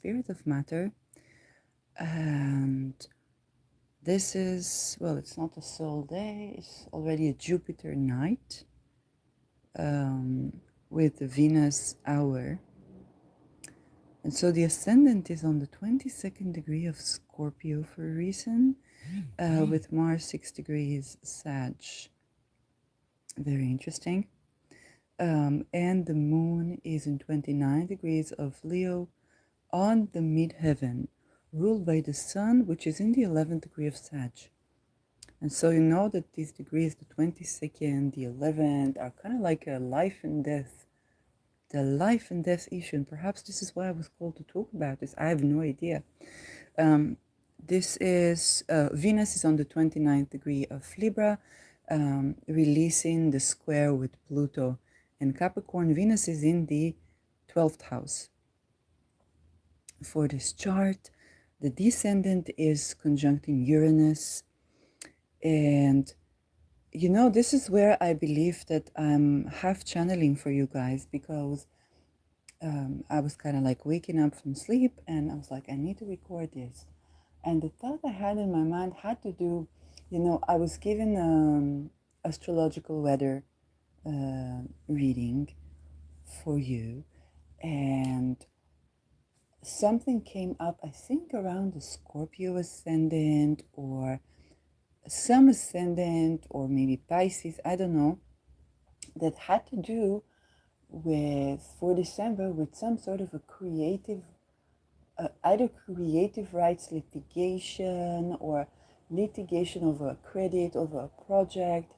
spirit of matter. And this is, well, it's not a Sol day, it's already a Jupiter night with the Venus hour. And so the ascendant is on the 22nd degree of Scorpio for a reason, with Mars 6 degrees Sag. Very interesting. And the moon is in 29 degrees of Leo on the midheaven, ruled by the sun, which is in the 11th degree of Sag. And so you know that these degrees, the 22nd, the 11th, are kind of like a life and death, the life and death issue. And perhaps this is why I was called to talk about this. I have no idea. This is, Venus is on the 29th degree of Libra, releasing the square with Pluto. And Capricorn, Venus is in the 12th house. For this chart, the descendant is conjuncting Uranus. And, you know, this is where I believe that I'm half channeling for you guys, because I was kind of like waking up from sleep and I was like, I need to record this. And the thought I had in my mind had to do, you know, I was given astrological weather reading for you, and something came up, I think around the Scorpio ascendant or some ascendant or maybe Pisces, I don't know, that had to do with, for December, with some sort of a creative, either creative rights litigation or litigation over a credit, over a project.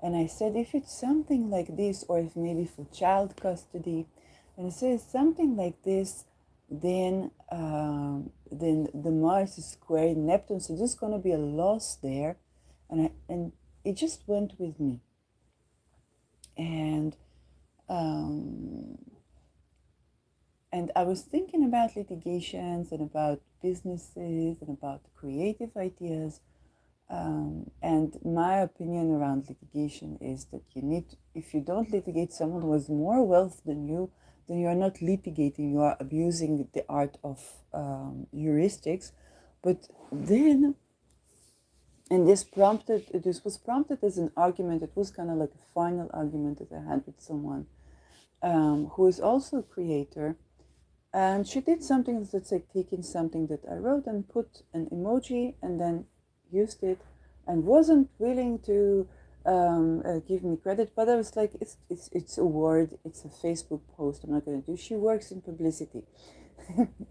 And I said, if it's something like this, or if maybe for child custody, and I said something like this, then the Mars is squaring Neptune, so there's going to be a loss there, and it just went with me, and I was thinking about litigations and about businesses and about creative ideas. And my opinion around litigation is that you need, if you don't litigate someone who has more wealth than you, then you are not litigating, you are abusing the art of heuristics. But then, and this was prompted as an argument, it was kind of like a final argument that I had with someone who is also a creator. And she did something that's like taking something that I wrote and put an emoji and then used it, and wasn't willing to give me credit. But I was like, it's a word, it's a Facebook post, I'm not going to do. She works in publicity.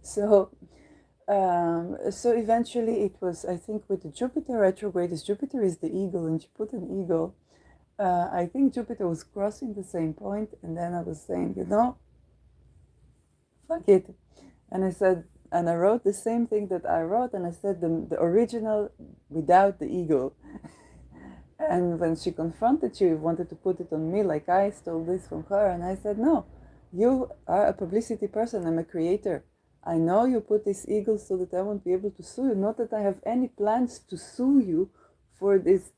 So eventually it was, I think with the Jupiter retrograde, this Jupiter is the eagle, and she put an eagle. I think Jupiter was crossing the same point, and then I was saying, you know, fuck it. And I said, and I wrote the same thing that I wrote, and I said the original without the ego. And when she confronted, she wanted to put it on me like I stole this from her. And I said, no, you are a publicity person, I'm a creator. I know you put this eagle so that I won't be able to sue you. Not that I have any plans to sue you for this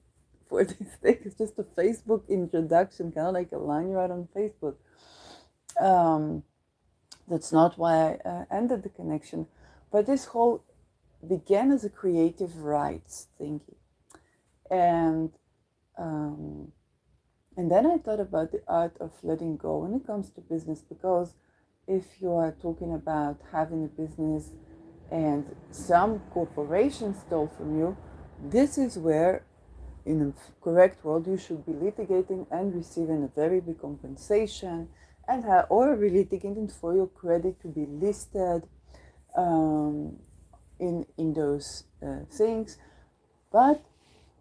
thing. It's just a Facebook introduction, kind of like a line you write on Facebook. That's not why I ended the connection. But this whole began as a creative rights thingy. And then I thought about the art of letting go when it comes to business, because if you are talking about having a business and some corporation stole from you, this is where, in a correct world, you should be litigating and receiving a very big compensation, and or litigating for your credit to be listed in those things. But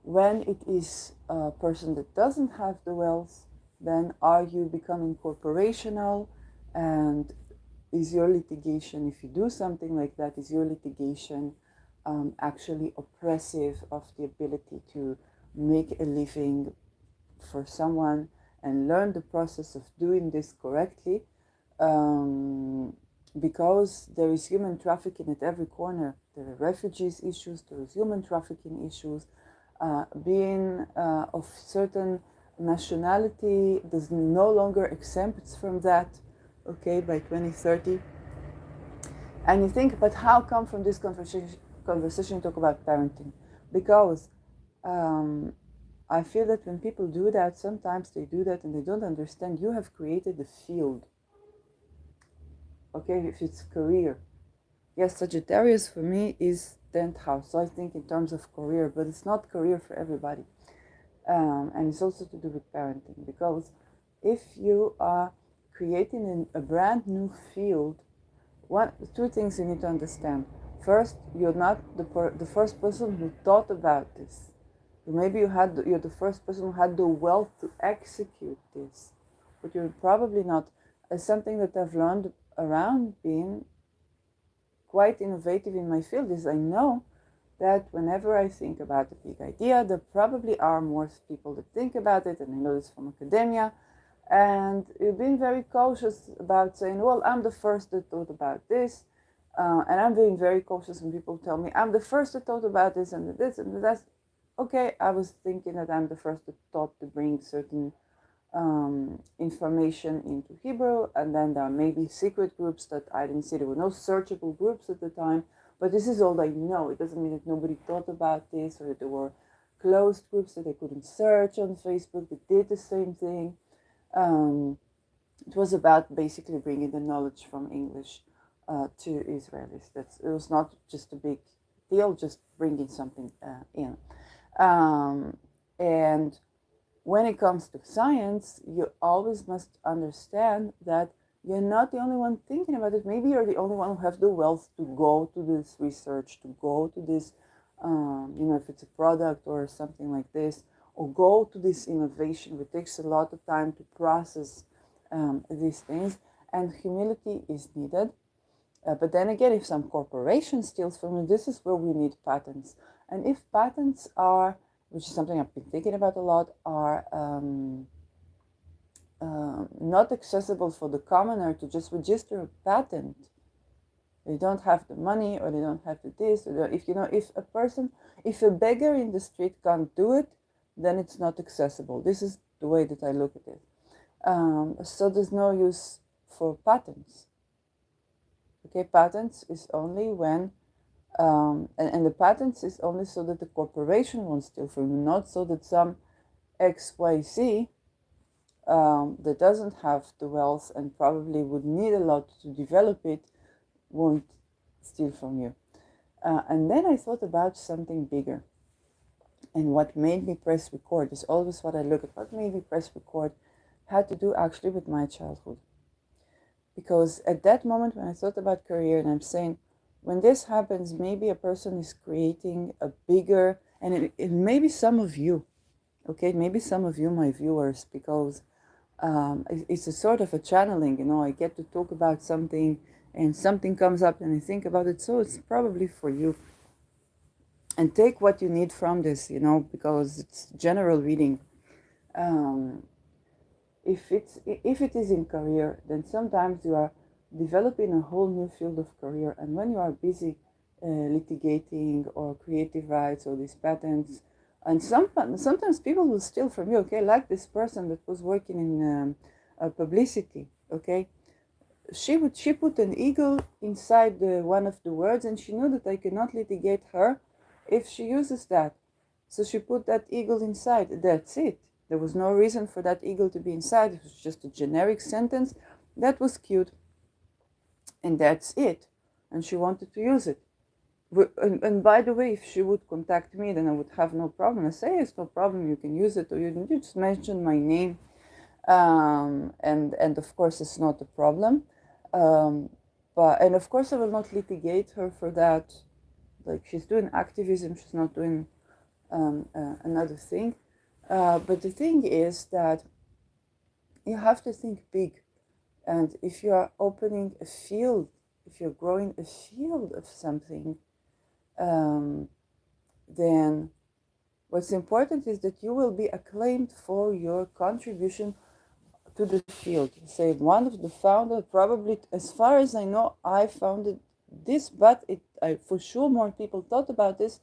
when it is a person that doesn't have the wealth, then are you becoming corporational? And is your litigation, if you do something like that, is your litigation actually oppressive of the ability to make a living for someone and learn the process of doing this correctly? Because there is human trafficking at every corner. There are refugees issues, there is human trafficking issues. Being of certain nationality does no longer exempts from that, okay, by 2030. And you think, but how come from this conversation talk about parenting? Because I feel that when people do that, sometimes they do that and they don't understand you have created a field. Okay, if it's career. Yes, Sagittarius for me is 10th house. So I think in terms of career, but it's not career for everybody. And it's also to do with parenting. Because if you are creating a brand new field, two things you need to understand. First, you're not the first person who thought about this. Maybe you're the first person who had the wealth to execute this, but you're probably not. As something that I've learned around being quite innovative in my field is I know that whenever I think about a big idea, there probably are more people that think about it, and I know this from academia. And you've been very cautious about saying, well, I'm the first that thought about this. And I'm being very cautious when people tell me, I'm the first that thought about this and this and that. Okay, I was thinking that I'm the first that thought to bring certain information into Hebrew, and then there are maybe secret groups that I didn't see. There were no searchable groups at the time, but this is all I know. It doesn't mean that nobody thought about this or that there were closed groups that they couldn't search on Facebook that did the same thing. It was about basically bringing the knowledge from English to Israelis. It was not just a big deal, just bringing something in. And when it comes to science, you always must understand that you're not the only one thinking about it. Maybe you're the only one who has the wealth to go to this research, to go to this, if it's a product or something like this, or go to this innovation, which takes a lot of time to process these things, and humility is needed. But then again, if some corporation steals from you, this is where we need patents. And if patents are, which is something I've been thinking about a lot, are not accessible for the commoner to just register a patent. They don't have the money, or they don't have the this. Or if a beggar in the street can't do it, then it's not accessible. This is the way that I look at it. So there's no use for patents. Okay, patents is only when, and the patents is only so that the corporation won't steal from you, not so that some XYZ that doesn't have the wealth and probably would need a lot to develop it won't steal from you. And then I thought about something bigger. And what made me press record is always what I look at. What made me press record had to do actually with my childhood. Because at that moment when I thought about career, and I'm saying, when this happens, maybe a person is creating a bigger, and it maybe some of you, okay, maybe some of you, my viewers, because it's a sort of a channeling, I get to talk about something and something comes up and I think about it, so it's probably for you. And take what you need from this, because it's general reading. If it is in career, then sometimes you are developing a whole new field of career, and when you are busy litigating or creative rights or these patents, and sometimes people will steal from you, okay, like this person that was working in publicity, okay, she put an eagle inside one of the words, and she knew that I cannot litigate her if she uses that, so she put that eagle inside. That's it. There was no reason for that eagle to be inside. It was just a generic sentence that was cute. And that's it. And she wanted to use it. And by the way, if she would contact me, then I would have no problem. I say, it's no problem, you can use it, or you just mention my name. And of course, it's not a problem. And of course, I will not litigate her for that. Like, she's doing activism, she's not doing another thing. But the thing is that you have to think big. And if you are opening a field, if you're growing a field of something, then what's important is that you will be acclaimed for your contribution to the field. Say, one of the founders, probably, as far as I know, I founded this, but for sure more people thought about this.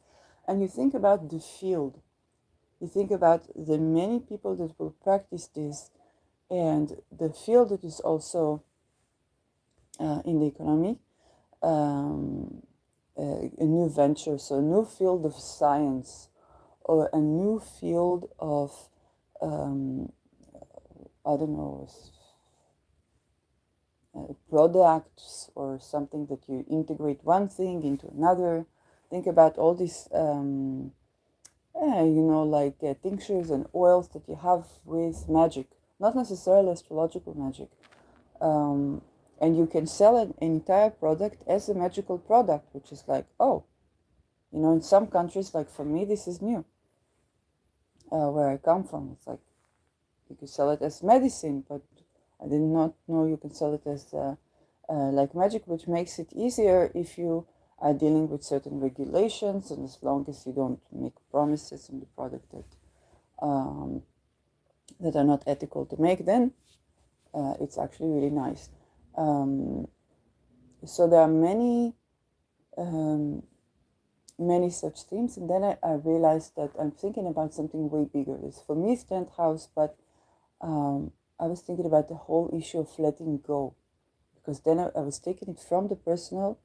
And you think about the field. You think about the many people that will practice this, and the field that is also in the economy. um, a new venture, so a new field of science or a new field of, um, I don't know, products or something that you integrate one thing into another. Think about all these, like tinctures and oils that you have with magic, not necessarily astrological magic. Um, and you can sell an entire product as a magical product, which is like, oh, in some countries, like for me, this is new, where I come from. It's like you can sell it as medicine, but I did not know you can sell it as like magic, which makes it easier if you are dealing with certain regulations, and as long as you don't make promises in the product um, that are not ethical to make, then it's actually really nice. So there are um, many such themes, and then I realized that I'm thinking about something way bigger. It's for me, it's 10th house, but I was thinking about the whole issue of letting go, because then I was taking it from the personal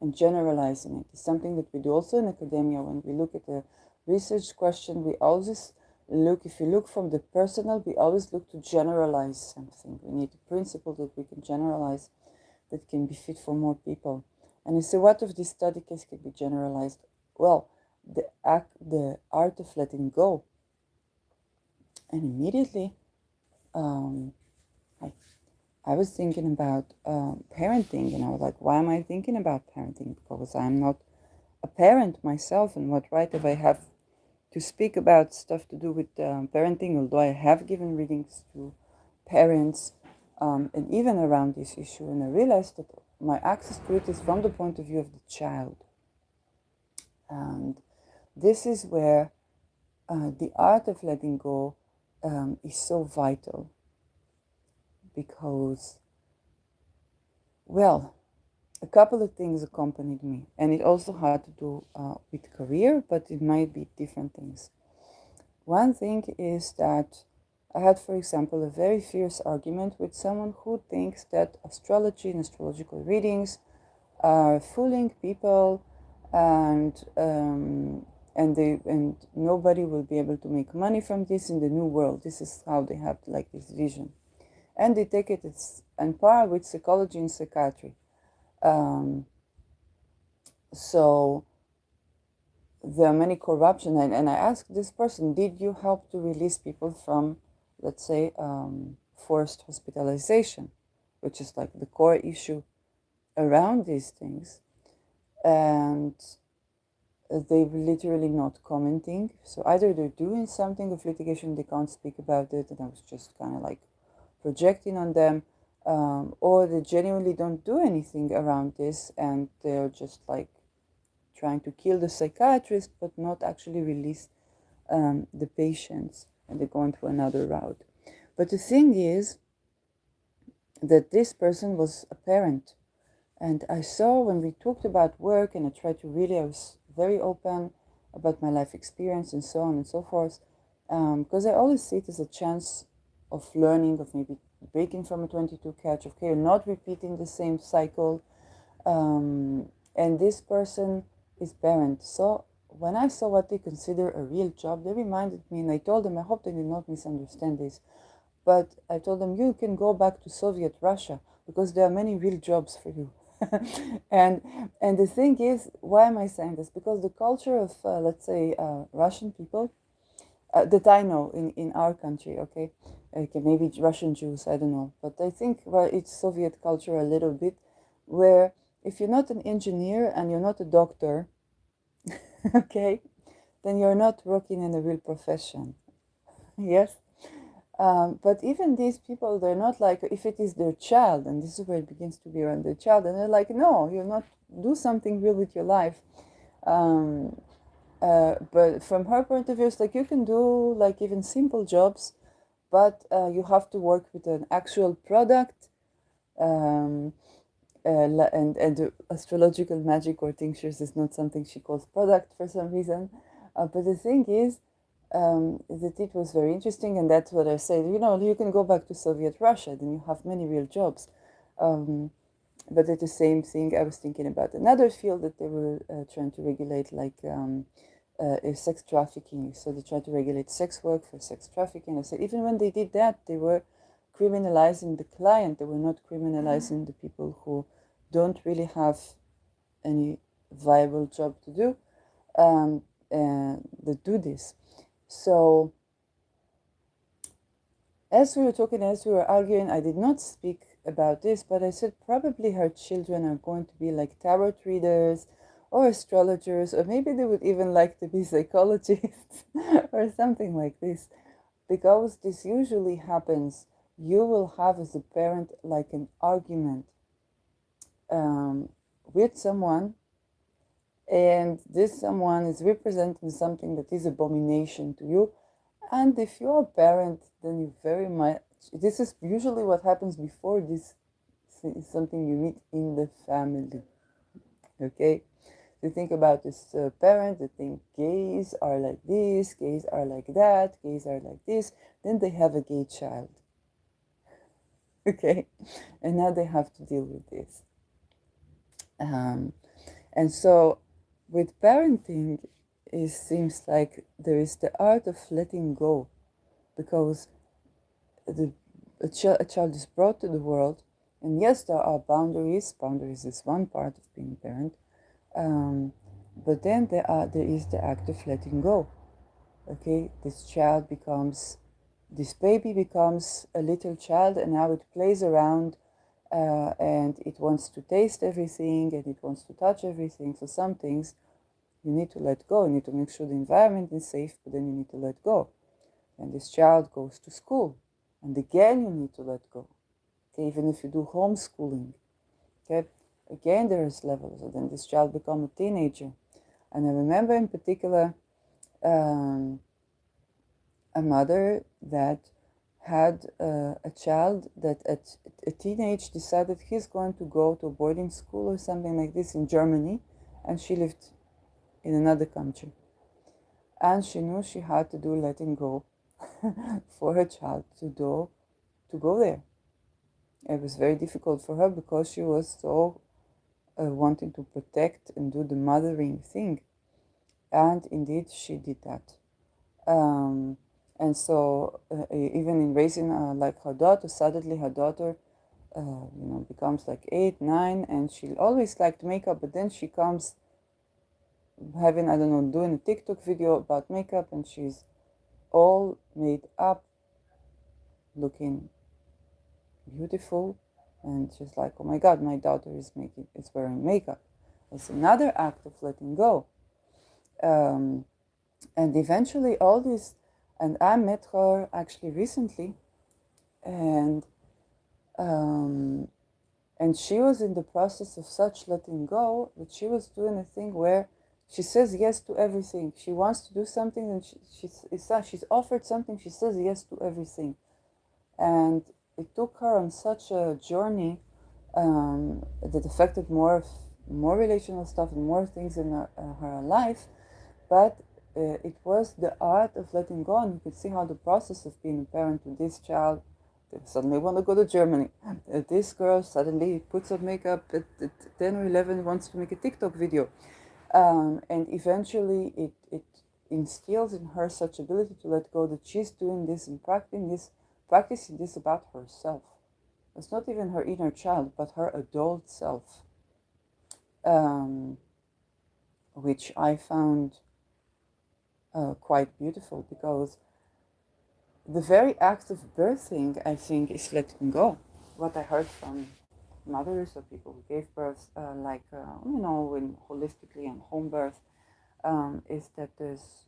and generalizing it. It's something that we do also in academia. When we look at a research question, we always look, if you look from the personal, we always look to generalize something. We need a principle that we can generalize that can be fit for more people. And you say, what if this study case can be generalized? Well, the art of letting go. And immediately, um, I was thinking about parenting, and I was like, why am I thinking about parenting? Because I'm not a parent myself, and what right if I have to speak about stuff to do with parenting, although I have given readings to parents and even around this issue. And I realized that my access to it is from the point of view of the child. And this is where the art of letting go is so vital, because, well, a couple of things accompanied me, and it also had to do with career, but it might be different things. One thing is that I had, for example, a very fierce argument with someone who thinks that astrology and astrological readings are fooling people, and and nobody will be able to make money from this in the new world. This is how they have like this vision, and they take it as on par with psychology and psychiatry. Um, so there are many corruption, and I asked this person, did you help to release people from, let's say, forced hospitalization, which is like the core issue around these things? And they were literally not commenting. So either they're doing something of litigation, they can't speak about it, and I was just kind of like projecting on them, or they genuinely don't do anything around this, and they're just like trying to kill the psychiatrist, but not actually release the patients, and they're going to another route. But the thing is that this person was a parent, and I saw when we talked about work, and I was very open about my life experience and so on and so forth, because I always see it as a chance of learning, of maybe breaking from a 22 catch, of okay, not repeating the same cycle. And this person is parent. So when I saw what they consider a real job, they reminded me, and I told them, I hope they did not misunderstand this, but I told them, you can go back to Soviet Russia because there are many real jobs for you. and the thing is, why am I saying this? Because the culture of, let's say, Russian people, that I know in our country, okay, maybe Russian Jews, I don't know, but I think it's Soviet culture a little bit, where if you're not an engineer and you're not a doctor, okay, then you're not working in a real profession. Yes. But even these people, they're not like, if it is their child, and this is where it begins to be around their child, and they're like, no, you're not, do something real with your life. But from her point of view, it's like you can do like even simple jobs, but you have to work with an actual product. Um, and the astrological magic or tinctures is not something she calls product for some reason. But the thing is that it was very interesting, and that's what I said. You know, you can go back to Soviet Russia, then you have many real jobs. Um, But at the same thing, I was thinking about another field that they were trying to regulate, like is sex trafficking. So they tried to regulate sex work for sex trafficking. I said even when they did that, they were criminalizing the client. They were not criminalizing the people who don't really have any viable job to do that do this. So as we were talking, as we were arguing, I did not speak about this, but I said probably her children are going to be like tarot readers or astrologers, or maybe they would even like to be psychologists or something like this. Because this usually happens, you will have as a parent like an argument with someone, and this someone is representing something that is abomination to you. And if you're a parent, then you very much, this is usually what happens before this is something you meet in the family. Okay? You think about this parent, they think gays are like this, gays are like that, gays are like this. Then they have a gay child. Okay? And now they have to deal with this. And so with parenting, it seems like there is the art of letting go, because a child is brought to the world, and yes, there are boundaries. Boundaries is one part of being a parent, but then there is the act of letting go. Okay, this baby becomes a little child, and now it plays around, and it wants to taste everything, and it wants to touch everything. So some things you need to let go. You need to make sure the environment is safe, but then you need to let go. And this child goes to school, and again you need to let go. Okay, even if you do homeschooling, okay, again there is levels. And then this child becomes a teenager. And I remember in particular a mother that had a child that at a teenage decided he's going to go to a boarding school or something like this in Germany, and she lived in another country. And she knew she had to do letting go for her child to go there. It was very difficult for her because she was so wanting to protect and do the mothering thing. And indeed, she did that. And so, even in raising like her daughter, suddenly her daughter, becomes like 8, 9, and she always liked makeup, but then she comes having, I don't know, doing a TikTok video about makeup, and she's all made up, looking beautiful, and she's like, oh my god, my daughter is wearing makeup. It's another act of letting go. And eventually all this, and I met her actually recently, and she was in the process of such letting go that she was doing a thing where she says yes to everything. She wants to do something, and she's offered something, she says yes to everything. And it took her on such a journey that affected more relational stuff and more things in her life. But it was the art of letting go, and you could see how the process of being a parent to this child, they suddenly want to go to Germany. This girl suddenly puts on makeup at 10 or 11, wants to make a TikTok video. And eventually it instills in her such ability to let go that she's doing this and practicing this about herself. It's not even her inner child, but her adult self, which I found quite beautiful, because the very act of birthing, I think, is letting go. What I heard from mothers or people who gave birth, in holistically and home birth, is that there's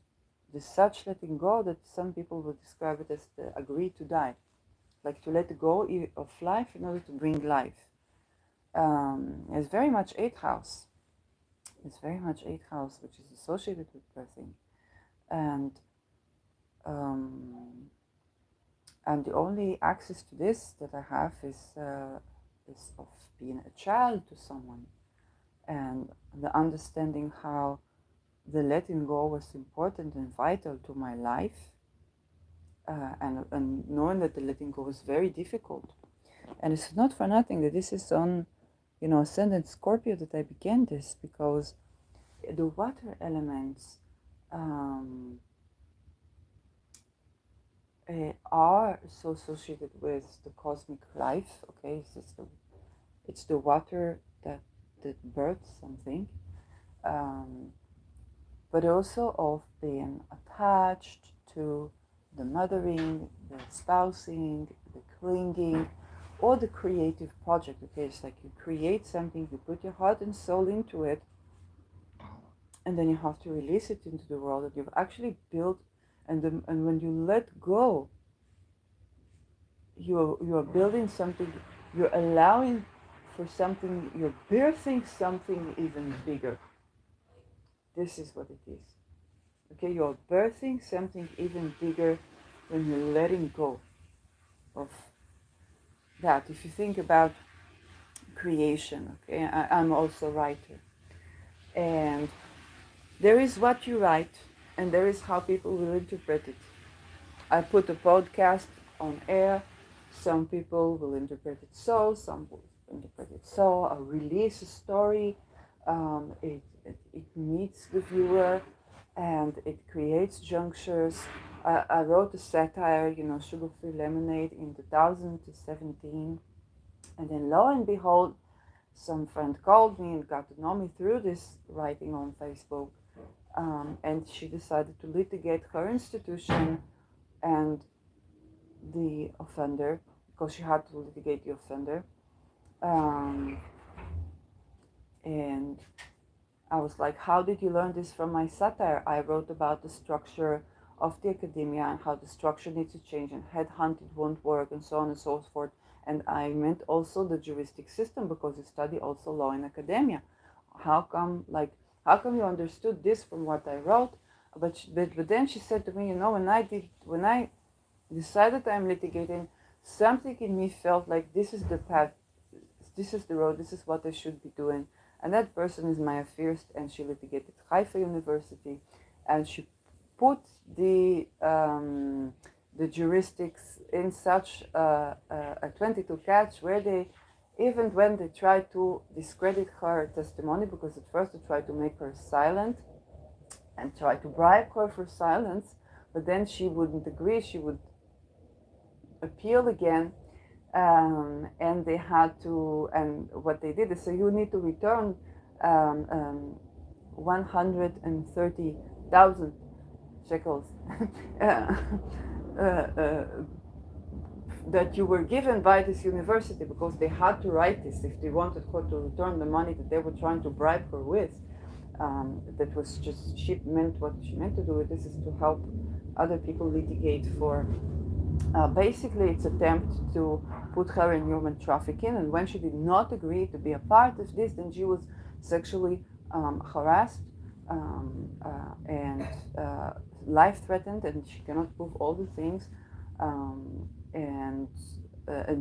such letting go that some people would describe it as the agree to die, like to let go of life in order to bring life. It's very much eighth house. It's very much eighth house, which is associated with birthing, and the only access to this that I have is of being a child to someone, and the understanding how the letting go was important and vital to my life, and knowing that the letting go was very difficult. And it's not for nothing that this is on Ascendant Scorpio, that I began this because the water elements are so associated with the cosmic life. Okay, so it's the water that births something, but also of being attached to the mothering, the spousing, the clinging, or the creative project. Okay, it's like you create something, you put your heart and soul into it, and then you have to release it into the world that you've actually built. And when you let go, you're building something, you're allowing for something, you're birthing something even bigger. This is what it is. Okay, you're birthing something even bigger when you're letting go of that. If you think about creation, okay, I'm also a writer, and there is what you write, and there is how people will interpret it. I put a podcast on air. Some people will interpret it so, some will interpret it so. I release a story. It meets the viewer and it creates junctures. I wrote a satire, Sugar Free Lemonade in 2017. And then lo and behold, some friend called me and got to know me through this writing on Facebook. And she decided to litigate her institution and the offender, because she had to litigate the offender. And I was like, how did you learn this from my satire? I wrote about the structure of the academia and how the structure needs to change, and headhunted won't work, and so on and so forth. And I meant also the juristic system, because you study also law in academia. How come you understood this from what I wrote? But then she said to me, when I decided I'm litigating, something in me felt like this is the path, this is the road, this is what I should be doing. And that person is Maya First, and she litigated Haifa University, and she put the juristics in such a 22 catch, where they, even when they tried to discredit her testimony, because at first they tried to make her silent and try to bribe her for silence, but then she wouldn't agree, she would appeal again, and they had to, and what they did is, so you need to return 130,000 shekels uh, uh, that you were given by this university, because they had to write this if they wanted her to return the money that they were trying to bribe her with. That was just, what she meant to do with this is to help other people litigate for basically its attempt to put her in human trafficking. And when she did not agree to be a part of this, then she was sexually harassed and life threatened, and she cannot prove all the things. And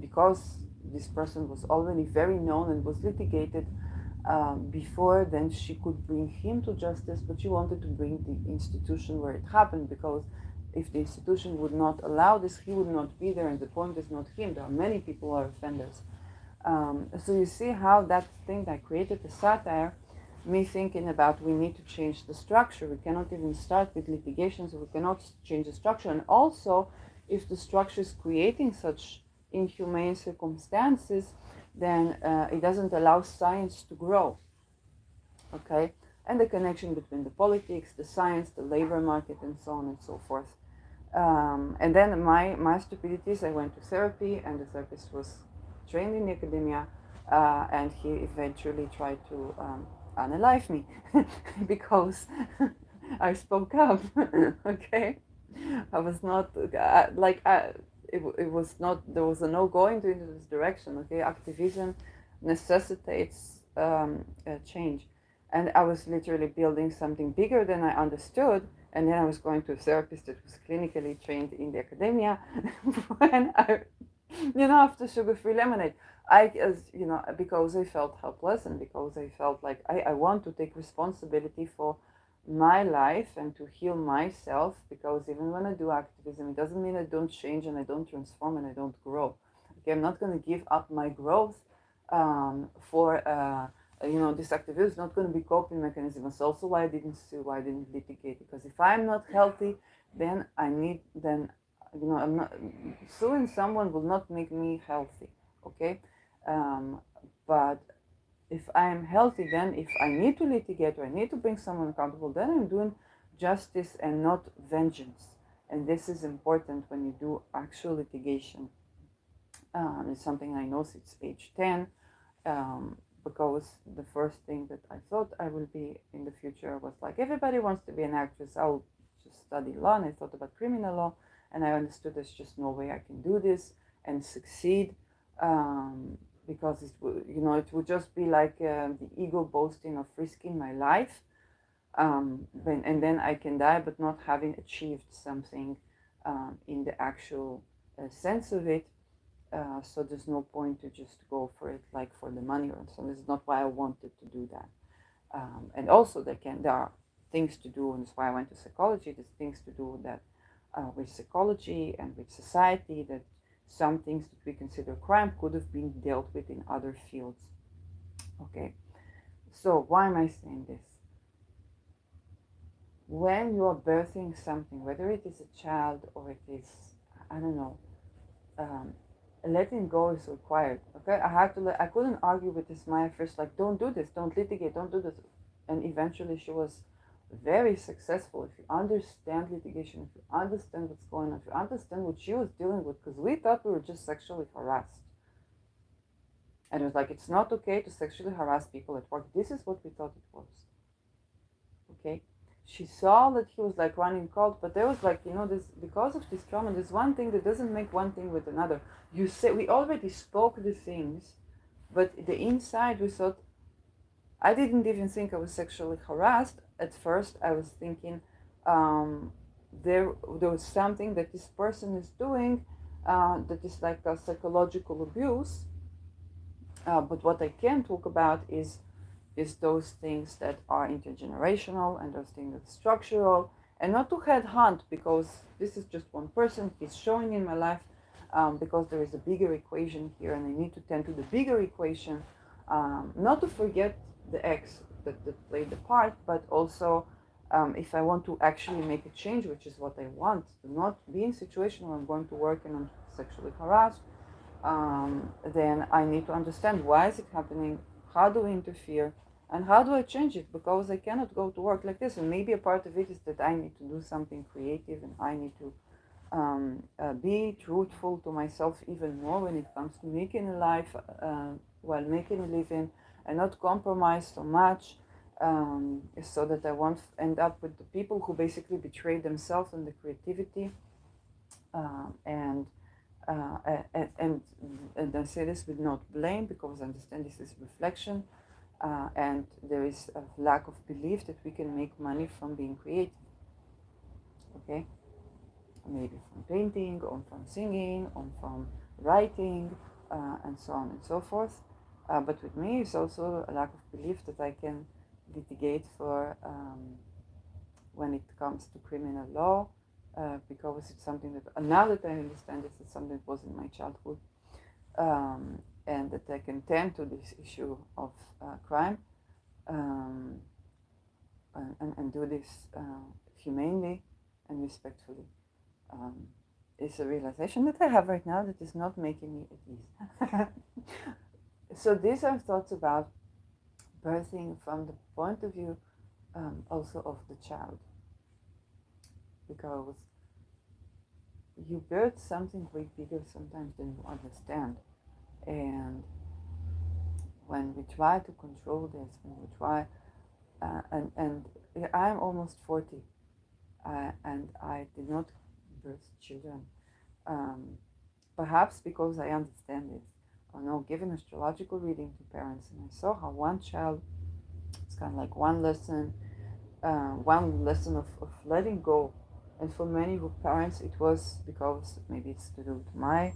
because this person was already very known and was litigated before, then she could bring him to justice, but she wanted to bring the institution where it happened, because if the institution would not allow this, he would not be there, and the point is not him. There are many people who are offenders. So you see how that thing that created the satire, me thinking about, we need to change the structure. We cannot even start with litigation, so we cannot change the structure. And also, if the structure is creating such inhumane circumstances, then it doesn't allow science to grow. Okay? And the connection between the politics, the science, the labor market, and so on and so forth. And then my stupidities, I went to therapy, and the therapist was trained in the academia, and he eventually tried to unalive me because I spoke up. Okay, I was not it was not, there was a no going into this direction. Okay, activism necessitates change, and I was literally building something bigger than I understood. And then I was going to a therapist that was clinically trained in the academia. When I, after Sugar Free Lemonade, because I felt helpless, and because I felt like I want to take responsibility for my life and to heal myself, because even when I do activism, it doesn't mean I don't change and I don't transform and I don't grow. Okay, I'm not going to give up my growth for this activity is not going to be coping mechanism. It's also why I didn't sue, why I didn't litigate, because if I'm not healthy, then I'm not suing someone will not make me healthy. Okay, but if I'm healthy, then if I need to litigate or I need to bring someone accountable, then I'm doing justice and not vengeance. And this is important when you do actual litigation. It's something I know since age 10, because the first thing that I thought I will be in the future was like, everybody wants to be an actress. I'll just study law, and I thought about criminal law, and I understood there's just no way I can do this and succeed, because it would just be like the ego boasting of risking my life, and then I can die, but not having achieved something in the actual sense of it. So there's no point to just go for it like for the money, or so. This is not why I wanted to do that. And also there are things to do, and that's why I went to psychology. There's things to do that with psychology and with society, that some things that we consider crime could have been dealt with in other fields. Okay, so why am I saying this? When you are birthing something, whether it is a child or it is, I don't know, letting go is required. Okay, I couldn't argue with this Maya first, like, don't do this, don't litigate, don't do this. And eventually she was very successful. If you understand litigation, if you understand what's going on, if you understand what she was dealing with, because we thought we were just sexually harassed. And it was like, it's not okay to sexually harass people at work. This is what we thought it was. Okay, she saw that he was like running cold, but there was like, this, because of this trauma, there's one thing that doesn't make one thing with another. You say, we already spoke the things, but the inside we thought, I didn't even think I was sexually harassed at first. I was thinking there was something that this person is doing that is like a psychological abuse, but what I can talk about is those things that are intergenerational, and those things that are structural, and not to headhunt, because this is just one person, he's showing in my life, because there is a bigger equation here, and I need to tend to the bigger equation, not to forget the ex that played the part, but also if I want to actually make a change, which is what I want, to not be in a situation where I'm going to work and I'm sexually harassed, then I need to understand why is it happening, how do we interfere, and how do I change it, because I cannot go to work like this. And maybe a part of it is that I need to do something creative, and I need to be truthful to myself even more when it comes to making a life while making a living, and not compromise so much, so that I won't end up with the people who basically betray themselves and the creativity, and I say this with not blame, because I understand this is reflection, and there is a lack of belief that we can make money from being creative. Okay, maybe from painting, or from singing, or from writing, and so on and so forth. But with me, it's also a lack of belief that I can litigate for when it comes to criminal law, because it's something that, now that I understand this, it's something that was in my childhood, and that I can tend to this issue of crime, and do this humanely and respectfully. It's a realization that I have right now that is not making me at ease. So these are thoughts about birthing from the point of view also of the child, because you birth something way bigger sometimes than you understand. And when we try to control this, when we try, and I'm almost 40, and I did not birth children, perhaps because I understand it. I know, given astrological reading to parents, and I saw how one child, it's kind of like one lesson of letting go. And for many parents, it was because maybe it's to do with my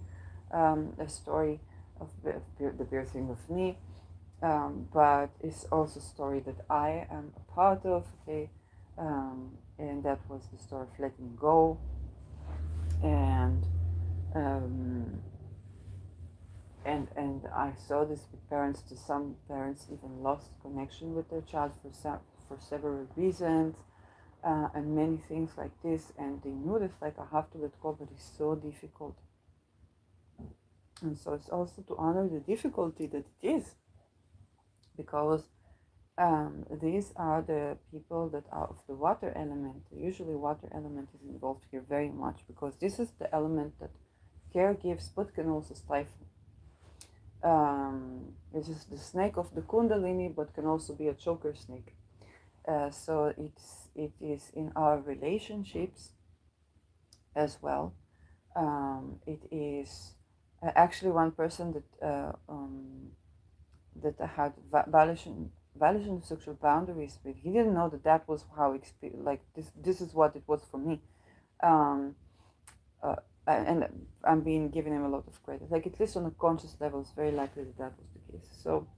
story of the birthing of me, but it's also a story that I am a part of. Okay, and that was the story of letting go, and and I saw this with parents. To some parents even lost connection with their child for several reasons, and many things like this. And they knew this, like, I have to let go, but it's so difficult. And so it's also to honor the difficulty that it is, because these are the people that are of the water element. Usually water element is involved here very much, because this is the element that care gives but can also stifle. It is the snake of the kundalini but can also be a choker snake. So it is in our relationships as well. It is actually one person that I had violation of sexual boundaries with. He didn't know that that was how like this is what it was for me. Um, and I'm being giving him a lot of credit. Like, at least on a conscious level, it's very likely that that was the case. So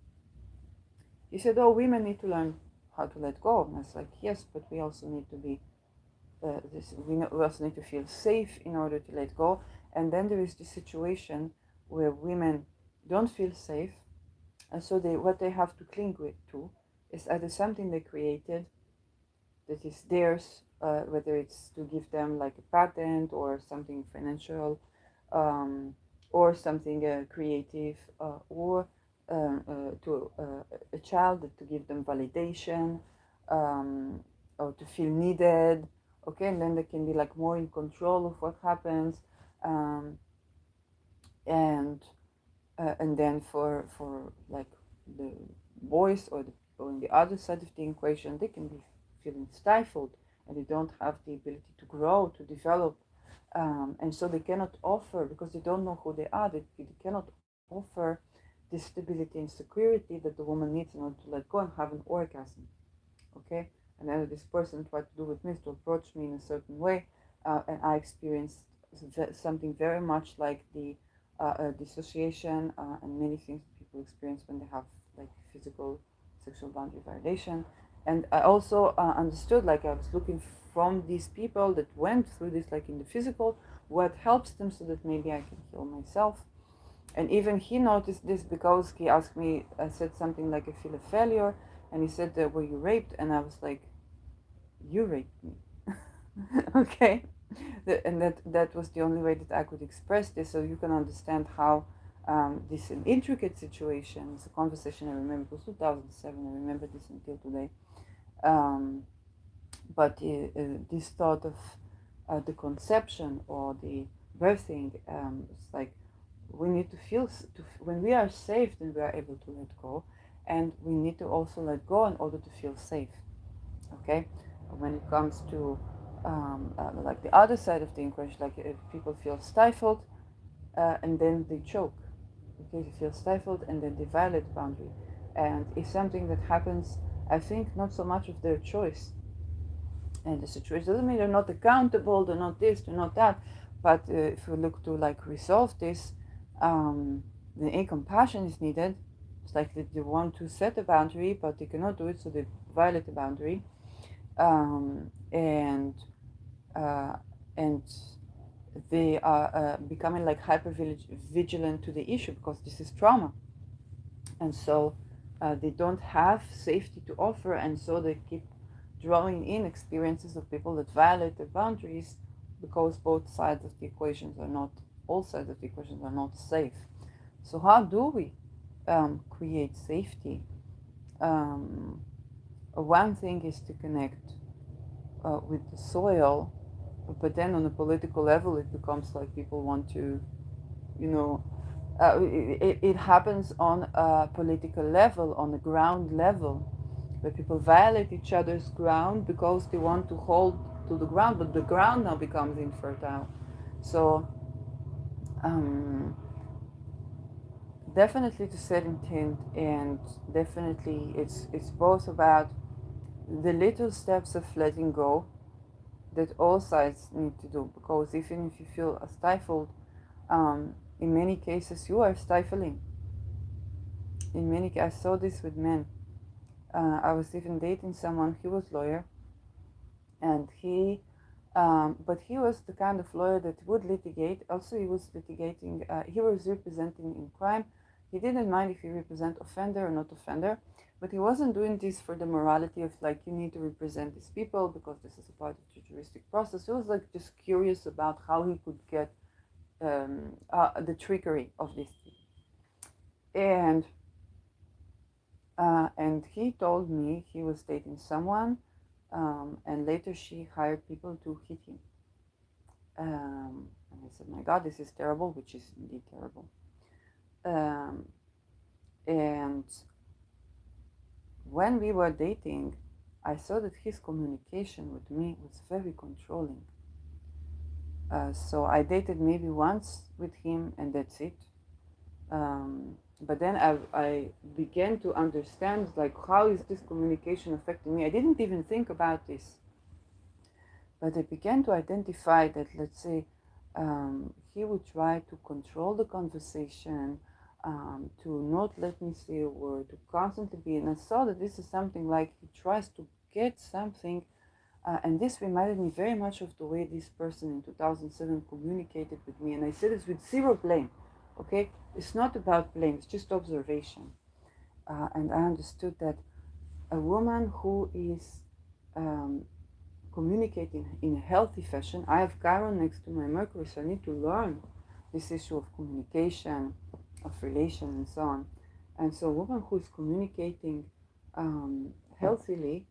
he said, "Oh, women need to learn how to let go." And I was like, "Yes, but we also need to be we also need to feel safe in order to let go." And then there is this situation where women don't feel safe, and so what they have to cling to is either something they created that is theirs, whether it's to give them like a patent or something financial, um, or something creative, or to a child to give them validation, um, or to feel needed. Okay, and then they can be like more in control of what happens, um, and and then for like the boys or the people on the other side of the equation, they can be feeling stifled, and they don't have the ability to grow, to develop, and so they cannot offer, because they don't know who they are. They cannot offer the stability and security that the woman needs in order to let go and have an orgasm. Okay, and then this person tried to do with me is to approach me in a certain way, and I experienced something very much like the dissociation and many things that people experience when they have like physical sexual boundary violation. And I also understood, like, I was looking from these people that went through this, like in the physical, what helps them so that maybe I can heal myself. And even he noticed this, because he asked me, I said something like, I feel a failure. And he said, were you raped? And I was like, you raped me. Okay. And that was the only way that I could express this, so you can understand how this is an intricate situation. It's a conversation I remember. It was 2007. I remember this until today. Um, but this thought of the conception or the birthing, it's like we need to feel, when we are safe, then we are able to let go, and we need to also let go in order to feel safe. Okay, when it comes to like the other side of the equation, like if people feel stifled and then they choke. Okay, they feel stifled and then they violate the boundary, and it's something that happens, I think, not so much of their choice. And the situation doesn't mean they're not accountable, they're not this, they're not that, but if we look to like resolve this, then a compassion is needed. It's like they want to set a boundary, but they cannot do it, so they violate the boundary, um, and uh, and they are becoming like hyper vigilant to the issue, because this is trauma, and so they don't have safety to offer, and so they keep drawing in experiences of people that violate their boundaries, because both sides of the equations are not, all sides of the equations are not safe. So how do we create safety? Um, One thing is to connect with the soil, but then on a political level, it becomes like people want to, you know, it happens on a political level, on the ground level, where people violate each other's ground because they want to hold to the ground, but the ground now becomes infertile. So um, definitely to set intent, and definitely it's both about the little steps of letting go that all sides need to do, because even if you feel stifled, in many cases you are stifling. In many I saw this with men. I was even dating someone, he was lawyer, and he But he was the kind of lawyer that would litigate. Also, he was litigating, he was representing in crime. He didn't mind if he represent offender or not offender, but he wasn't doing this for the morality of like, you need to represent these people because this is a part of the juristic process. He was like just curious about how he could get the trickery of this thing. And he told me he was dating someone, and later she hired people to hit him. And I said, my God, this is terrible, which is indeed terrible. And when we were dating, I saw that his communication with me was very controlling. So I dated maybe once with him, and that's it. But then I began to understand, like, how is this communication affecting me? I didn't even think about this. But I began to identify that, let's say, he would try to control the conversation, to not let me say a word, to constantly be. And I saw that this is something like he tries to get something. And this reminded me very much of the way this person in 2007 communicated with me. And I said this with zero blame. Okay? It's not about blame, it's just observation. And I understood that a woman who is communicating in a healthy fashion. I have Chiron next to my Mercury, so I need to learn this issue of communication, of relation, and so on. And so a woman who is communicating healthily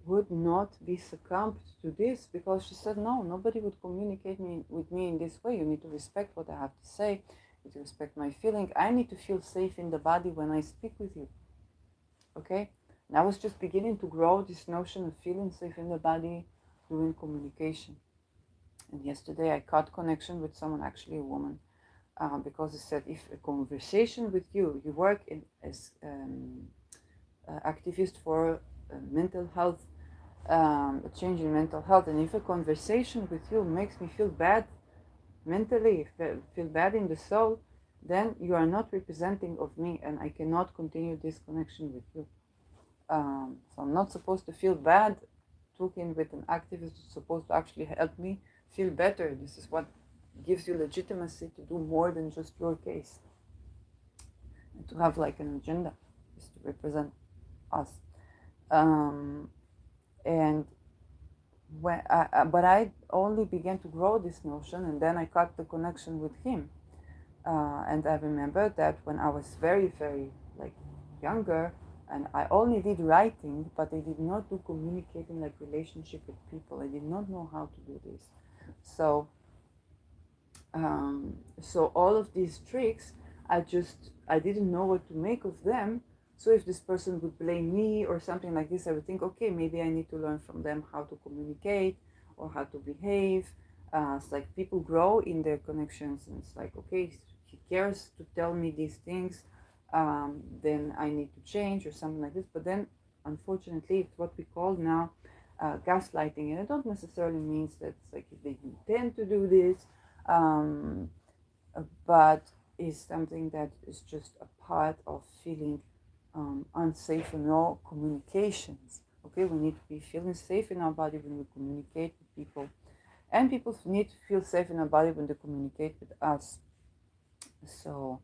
would not be succumbed to this, because she said, no, nobody would communicate with me in this way. You need to respect what I have to say. You need to respect my feeling. I need to feel safe in the body when I speak with you. Okay? And I was just beginning to grow this notion of feeling safe in the body during communication. And yesterday I cut connection with someone, actually a woman, because he said, if a conversation with you, you work as activist for mental health, a change in mental health, and if a conversation with you makes me feel bad mentally, feel bad in the soul, then you are not representing of me, and I cannot continue this connection with you. So I'm not supposed to feel bad talking with an activist who's supposed to actually help me feel better. This is what gives you legitimacy to do more than just your case. And to have like an agenda is to represent us. And when but I only began to grow this notion, and then I cut the connection with him. And I remember that when I was very, very like younger, and I only did writing, but I did not do communicating, like relationship with people. I did not know how to do this. So all of these tricks, I didn't know what to make of them. So if this person would blame me or something like this, I would think, okay, maybe I need to learn from them how to communicate or how to behave. It's like people grow in their connections, and it's like, okay, he cares to tell me these things, then I need to change or something like this. But then, unfortunately, it's what we call now gaslighting, and it don't necessarily means that it's like they intend to do this, but is something that is just a part of feeling unsafe in all communications. Okay, we need to be feeling safe in our body when we communicate with people, and people need to feel safe in our body when they communicate with us. So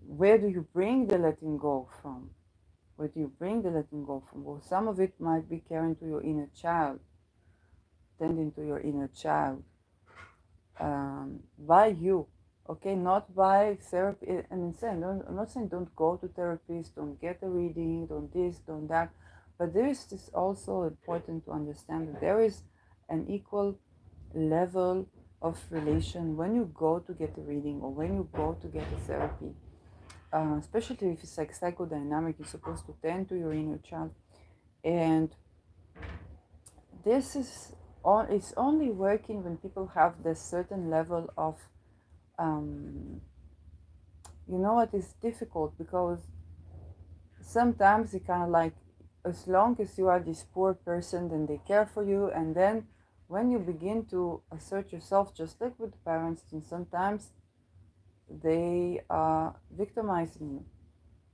where do you bring the letting go from? Where do you bring the letting go from? Well, some of it might be carrying to your inner child, tending to your inner child, by you, okay, not by therapy. I'm not saying don't go to therapists, don't get a reading, don't this, don't that, but there is this also important to understand that there is an equal level of relation when you go to get a reading or when you go to get a therapy, especially if it's like psychodynamic. You're supposed to tend to your inner child, and this is it's only working when people have this certain level of you know what is difficult, because sometimes it kind of like, as long as you are this poor person, then they care for you, and then when you begin to assert yourself, just like with the parents, then sometimes they are victimizing you.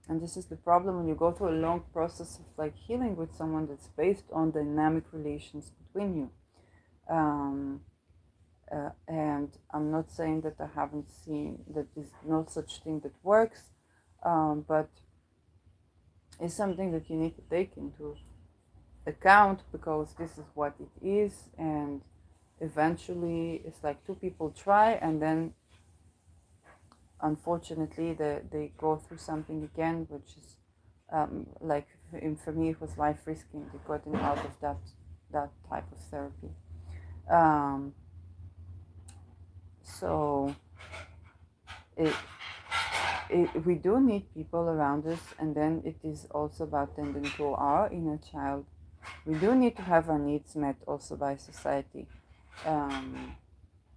And this is the problem when you go through a long process of like healing with someone that's based on dynamic relations between you. Um, and I'm not saying that I haven't seen that there's no such thing that works, but it's something that you need to take into account because this is what it is. And eventually it's like two people try, and then unfortunately they go through something again, which is like for me it was life risking to getting out of that type of therapy. um, so it, we do need people around us, and then it is also about tending to our inner child. We do need to have our needs met also by society. um,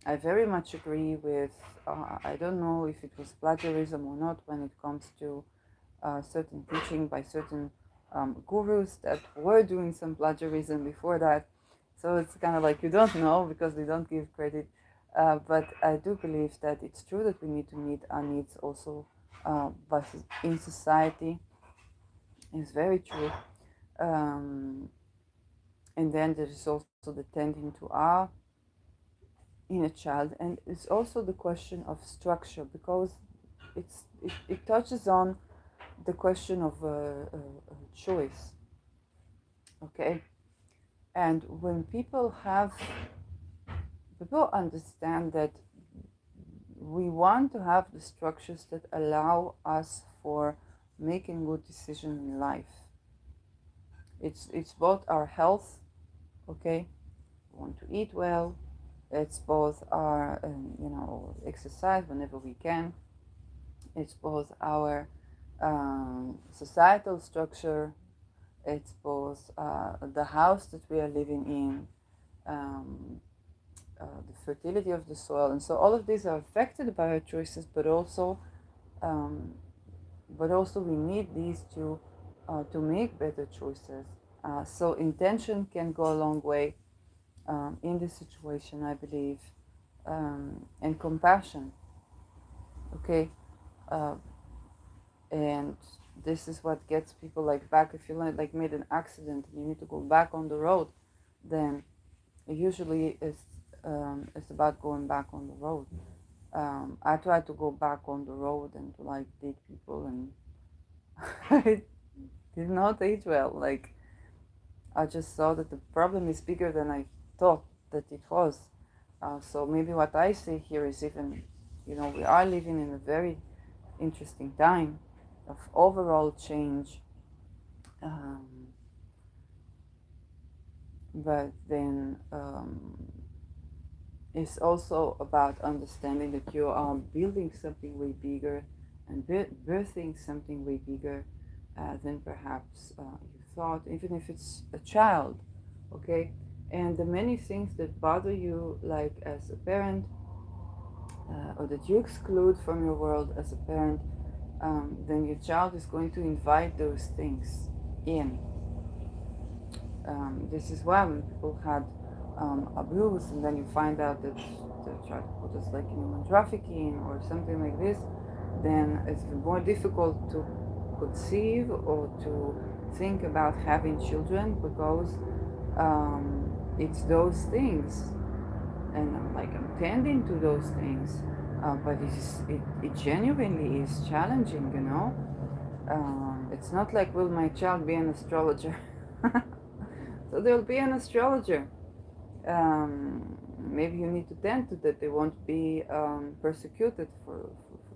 I very much agree with, I don't know if it was plagiarism or not when it comes to certain teaching by certain gurus that were doing some plagiarism before that. So it's kind of like you don't know because they don't give credit. But I do believe that it's true that we need to meet our needs also but in society. It's very true. Um, and then there is also the tending to our inner child. And it's also the question of structure because it touches on the question of choice. Okay, and when people understand that we want to have the structures that allow us for making good decisions in life. It's both our health. Okay, we want to eat well. It's both our exercise whenever we can. It's both our societal structure. It's both the house that we are living in, um, the fertility of the soil, and so all of these are affected by our choices. Um, but also we need these to make better choices. So intention can go a long way in this situation, I believe, and compassion. Okay, uh, and this is what gets people like back. If you like made an accident and you need to go back on the road, then usually it's about going back on the road. I try to go back on the road and to like date people, and it did not age well. Like I just saw that the problem is bigger than I thought that it was. So maybe what I say here is even, we are living in a very interesting time of overall change. Um, but then it's also about understanding that you are building something way bigger and birthing something way bigger than perhaps you thought, even if it's a child, okay? And the many things that bother you, like as a parent, or that you exclude from your world as a parent, then your child is going to invite those things in. This is why when people had abuse, and then you find out that they try to put us like in human trafficking or something like this, then it's more difficult to conceive or to think about having children because it's those things, and I'm tending to those things, but it genuinely is challenging. It's not like, will my child be an astrologer? So they'll be an astrologer. Maybe you need to tend to that they won't be persecuted for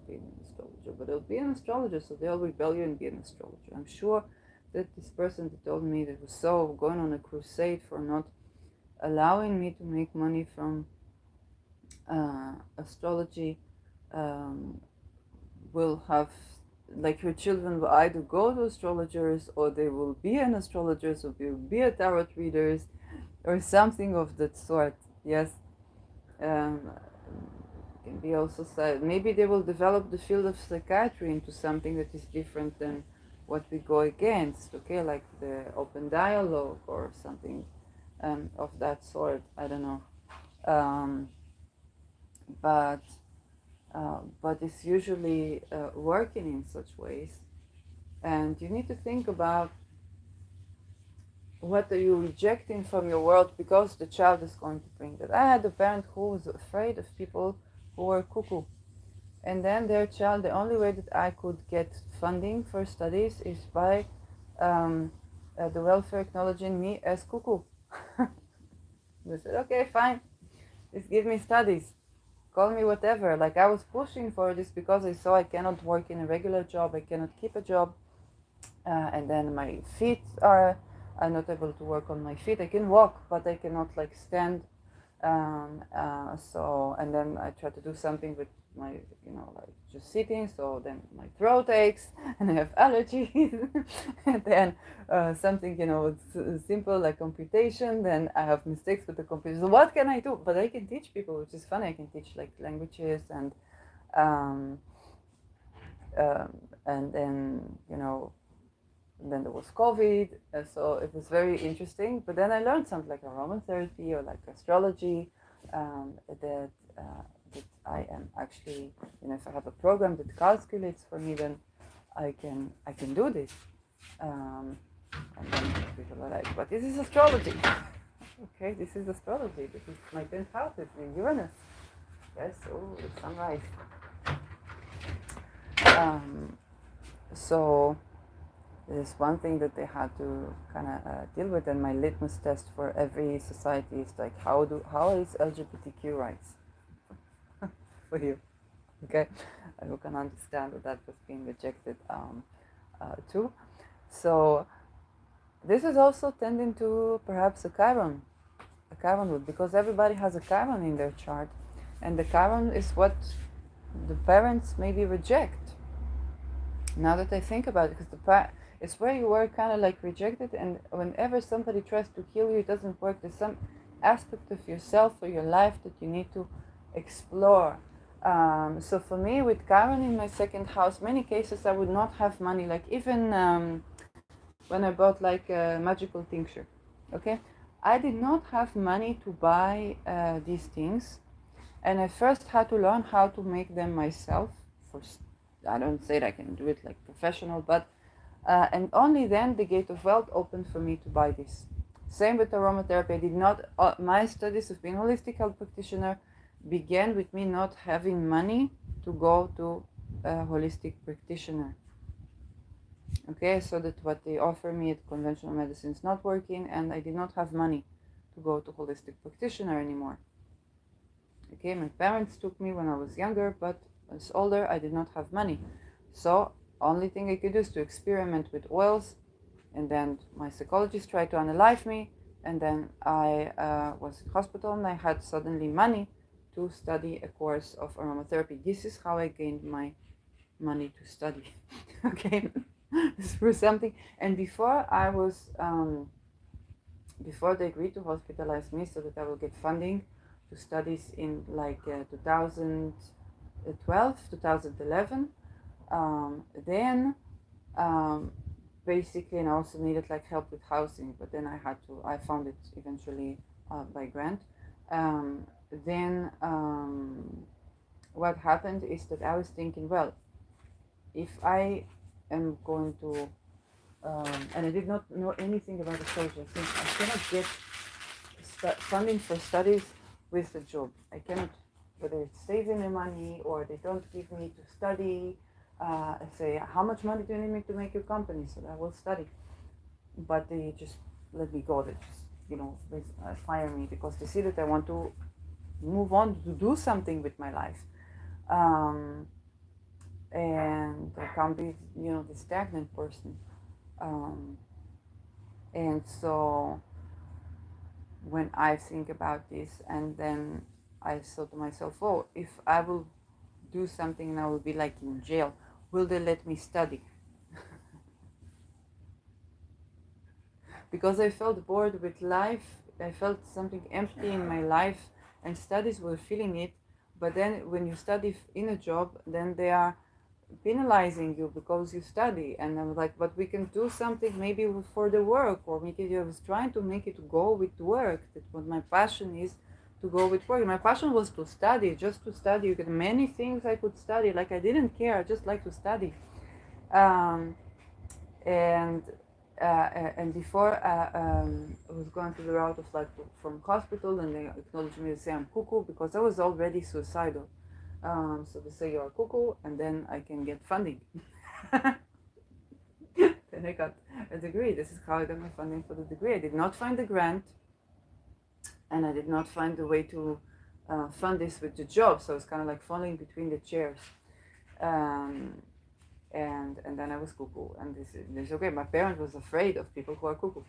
being an astrologer, but they'll be an astrologer, so they'll rebel you and be an astrologer. I'm sure that this person that told me that was so going on a crusade for not allowing me to make money from astrology will have, like, your children will either go to astrologers or they will be an astrologers or they will be a tarot readers or something of that sort. Yes, um, can be also said maybe they will develop the field of psychiatry into something that is different than what we go against. Okay, like the open dialogue or something of that sort. I don't know, um, but it's usually working in such ways. And you need to think about what are you rejecting from your world because the child is going to bring that. I had a parent who was afraid of people who were cuckoo. And then their child, the only way that I could get funding for studies is by the welfare acknowledging me as cuckoo. They said, okay, fine, just give me studies. Call me whatever. Like I was pushing for this because I saw I cannot work in a regular job, I cannot keep a job. And then my feet are, I'm not able to work on my feet. I can walk, but I cannot like stand. So, and then I try to do something with my, like just sitting. So then my throat aches and I have allergies. And then something, simple like computation. Then I have mistakes with the computer. So what can I do? But I can teach people, which is funny. I can teach like languages and um, and then, then there was COVID, so it was very interesting. But then I learned something like aromatherapy or like astrology, that I am actually, if I have a program that calculates for me, then I can do this. And then people are like, but this is astrology. Okay, this is astrology. This is my 10th house. It's in Uranus. Yes, oh, the sunrise. So there's one thing that they had to kind of deal with, and my litmus test for every society is like, how is LGBTQ rights for you? Okay, you can understand that was being rejected too. So this is also tending to perhaps a Chiron root, because everybody has a Chiron in their chart, and the Chiron is what the parents maybe reject. Now that I think about it, because it's where you were kind of like rejected, and whenever somebody tries to heal you, it doesn't work. There's some aspect of yourself or your life that you need to explore. So for me, with Chiron in my 2nd house, many cases I would not have money. Like even when I bought like a magical tincture, okay, I did not have money to buy these things, and I first had to learn how to make them myself. I don't say that I can do it like professional, but and only then the gate of wealth opened for me to buy this. Same with aromatherapy. I did not. My studies of being a holistic health practitioner began with me not having money to go to a holistic practitioner. Okay, so that what they offer me at conventional medicine is not working, and I did not have money to go to holistic practitioner anymore. Okay, my parents took me when I was younger, but as older, I did not have money. So only thing I could do is to experiment with oils, and then my psychologist tried to analyze me, and then I was in hospital, and I had suddenly money to study a course of aromatherapy. This is how I gained my money to study. Okay, through something. And before I was, before they agreed to hospitalize me so that I will get funding to studies in like 2012, 2011, then basically, and I also needed like help with housing, but then I found it eventually by grant. Then what happened is that I was thinking, well, if I am going to, and I did not know anything about astrology, I think I cannot get funding for studies with the job. I cannot, whether it's saving me money or they don't give me to study. I say, how much money do you need me to make your company so that I will study? But they just let me go. They just, fire me because they see that I want to move on to do something with my life. And I can't be, the stagnant person. And so when I think about this, and then I thought to myself, oh, if I will do something and I will be like in jail, will they let me study? Because I felt bored with life, I felt something empty in my life, and studies were filling it. But then when you study in a job, then they are penalizing you because you study. And I'm like, but we can do something maybe for the work, or maybe I was trying to make it go with work. That's what my passion is, to go with work. My passion was to study, just to study. You get many things I could study, like I didn't care, I just like to study. and and before I was going through the route of like from hospital, and they acknowledged me to say I'm cuckoo because I was already suicidal. So they say you're cuckoo, and then I can get funding. Then I got a degree. This is how I got my funding for the degree. I did not find the grant, and I did not find a way to fund this with the job. So it's kind of like falling between the chairs. Um, and then I was cuckoo, and this okay. My parent was afraid of people who are cuckoo.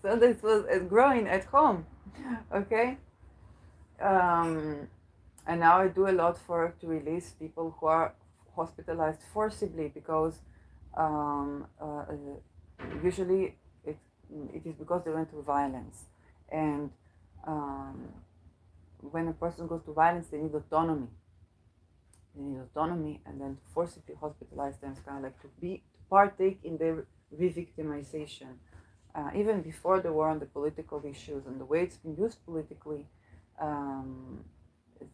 So this was growing at home, okay. Um, and now I do a lot to release people who are hospitalized forcibly because usually it is because they went through violence, and um, when a person goes to violence, they need autonomy. They need autonomy, and then to forcibly hospitalize them is kind of like to partake in their re-victimization. Even before the war on the political issues and the way it's been used politically, um,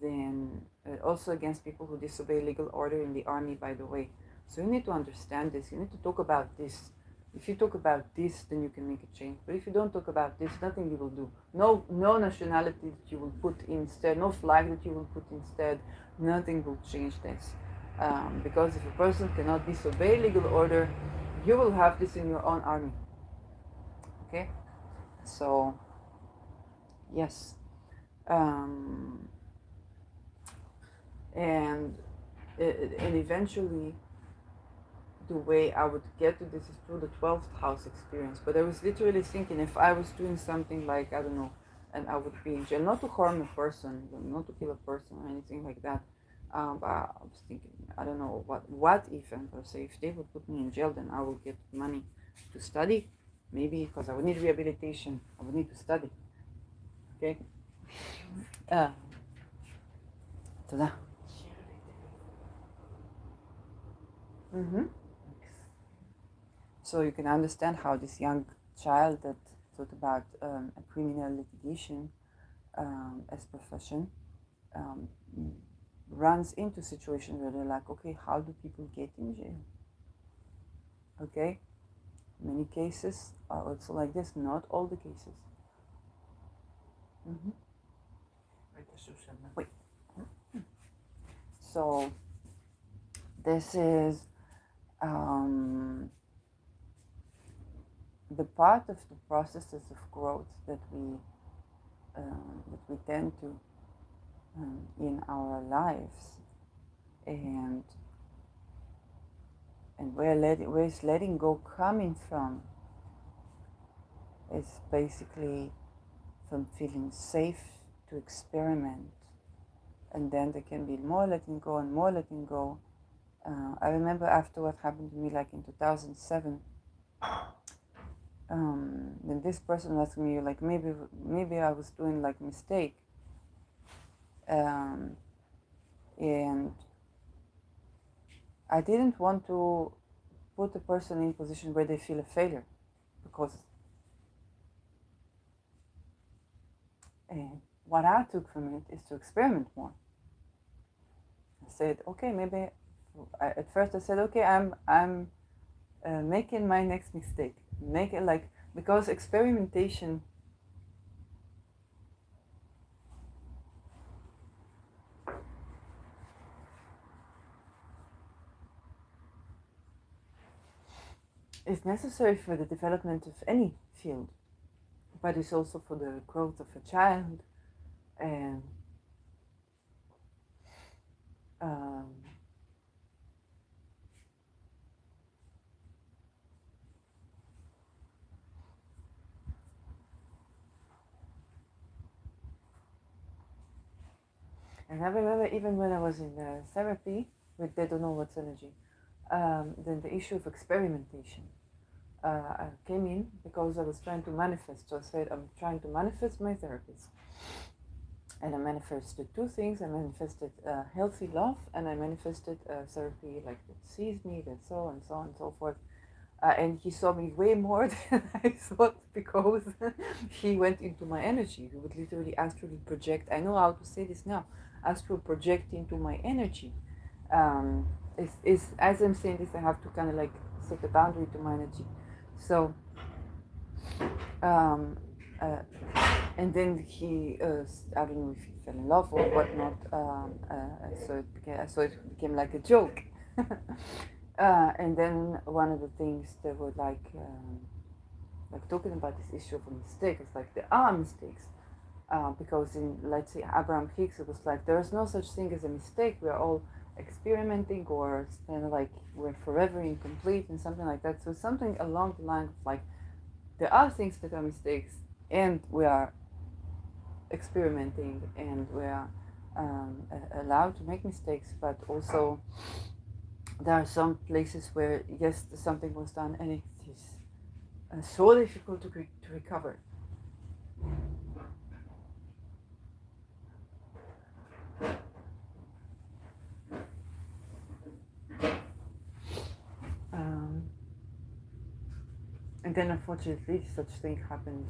then also against people who disobey legal order in the army, by the way. So you need to understand this. You need to talk about this. If you talk about this, then you can make a change. But if you don't talk about this, nothing you will do. No nationality that you will put instead, no flag that you will put instead, nothing will change this. Because if a person cannot disobey legal order, you will have this in your own army. Okay? So, yes. Um, and eventually the way I would get to this is through the 12th house experience. But I was literally thinking if I was doing something like, I don't know, and I would be in jail, not to harm a person, not to kill a person or anything like that. But I was thinking, I don't know, what if, and per se, if they would put me in jail, then I would get money to study, maybe because I would need rehabilitation, I would need to study. Okay? תודה. So you can understand how this young child that thought about a criminal litigation as profession runs into situations where they're like, okay, how do people get in jail? Okay, many cases are also like this, not all the cases. Wait. So this is the part of the processes of growth that we tend to in our lives, and where is letting go coming from? It's basically from feeling safe to experiment, and then there can be more letting go and more letting go. I remember after what happened to me, like in 2007. Then this person asked me, like, maybe I was doing like mistake, and I didn't want to put the person in a position where they feel a failure, because what I took from it is to experiment more. I said, okay, maybe. At first, I said, okay, I'm making my next mistake. Make it like, because experimentation is necessary for the development of any field, but it's also for the growth of a child, and and I remember even when I was in therapy with They Don't Know What's Energy, then the issue of experimentation came in because I was trying to manifest. So I said, I'm trying to manifest my therapist. And I manifested two things. I manifested healthy love, and I manifested therapy like that sees me, that so and so on and so forth. And he saw me way more than I thought, because he went into my energy. He would literally astrally project. I know how to say this now. Astral project into my energy. Is as I'm saying this, I have to kind of like set a boundary to my energy. So, um, uh, and then he, I don't know if he fell in love or whatnot. So it became like a joke. And then one of the things that were like talking about this issue of a mistake, it's like there are mistakes. Because in, let's say, Abraham Hicks, it was like there is no such thing as a mistake. We are all experimenting, or it's kind of like we're forever incomplete and something like that. So something along the line of like there are things that are mistakes, and we are experimenting, and we are allowed to make mistakes, but also there are some places where yes, something was done and it is so difficult to recover. Um, and then unfortunately such thing happened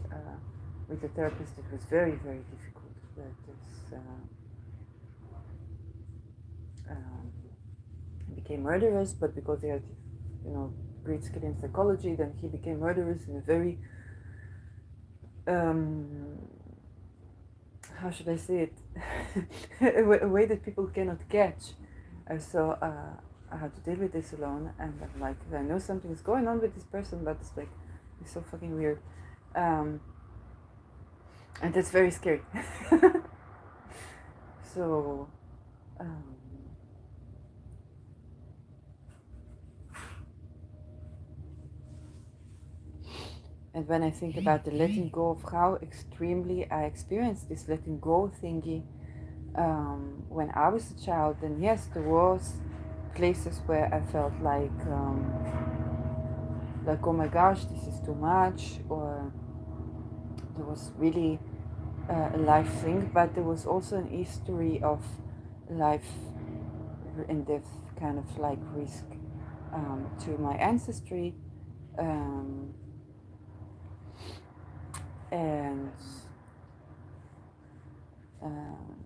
with a therapist. It was very, very difficult. That is, became murderous, but because they had, great skill in psychology, then he became murderous in a very, how should I say it, a way that people cannot catch. So I had to deal with this alone, and I'm like, I know something is going on with this person, but it's like, it's so fucking weird. And that's very scary. So, um, and when I think about the letting go of how extremely I experienced this letting go thingy when I was a child, then yes, there was places where I felt like oh my gosh, this is too much, or there was really a life thing, but there was also an history of life and death kind of like risk to my ancestry, um, and um,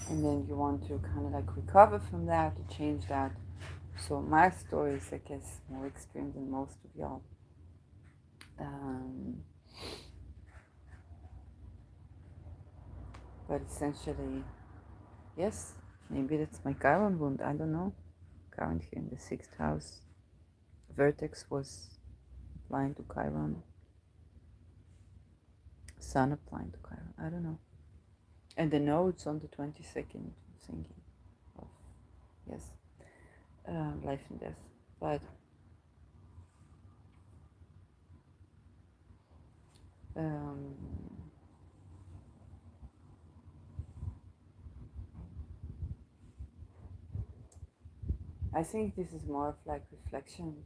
and then you want to kind of like recover from that, to change that. So my story is, I guess, more extreme than most of y'all. Um, but essentially, yes, maybe that's my Chiron wound. I don't know. Chiron here in the 6th house. Vertex was applying to Chiron. Sun applying to Chiron. I don't know. And the nodes on the 22nd thingy of, yes, life and death. But um, I think this is more of like reflections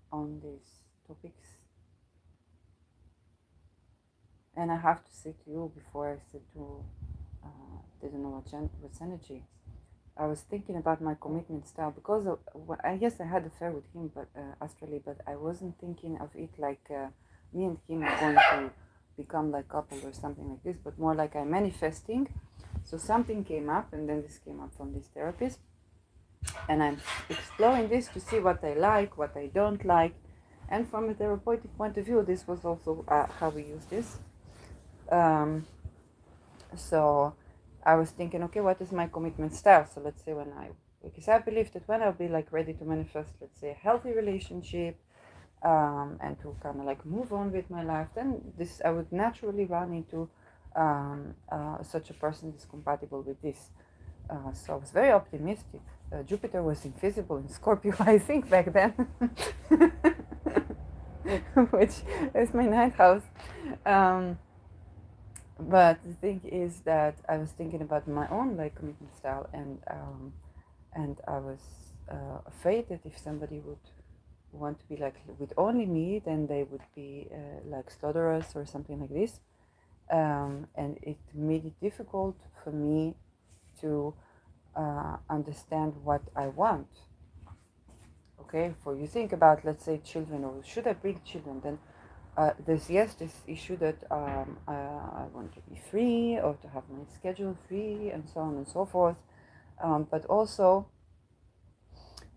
on these topics. And I have to say to you before I said to, didn't know what's energy. I was thinking about my commitment style because I guess I had an affair with him, but astrally, but I wasn't thinking of it like me and him are going to become like couple or something like this, but more like I'm manifesting. So something came up, and then this came up from this therapist, and I'm exploring this to see what I like, what I don't like, and from a therapeutic point of view, this was also how we use this. So I was thinking, okay, what is my commitment style? So let's say because I believe that when I'll be like ready to manifest, let's say, a healthy relationship, and to kind of like move on with my life, then this I would naturally run into such a person is compatible with this. So I was very optimistic. Jupiter was invisible in Scorpio, I think, back then, which is my 9th house. But the thing is that I was thinking about my own like commitment style, and I was afraid that if somebody would want to be like with only me, then they would be like stutterers or something like this, and it made it difficult for me to understand what I want. Okay, for you think about, let's say, children, or should I bring children? Then there's this issue that I want to be free or to have my schedule free and so on and so forth. But also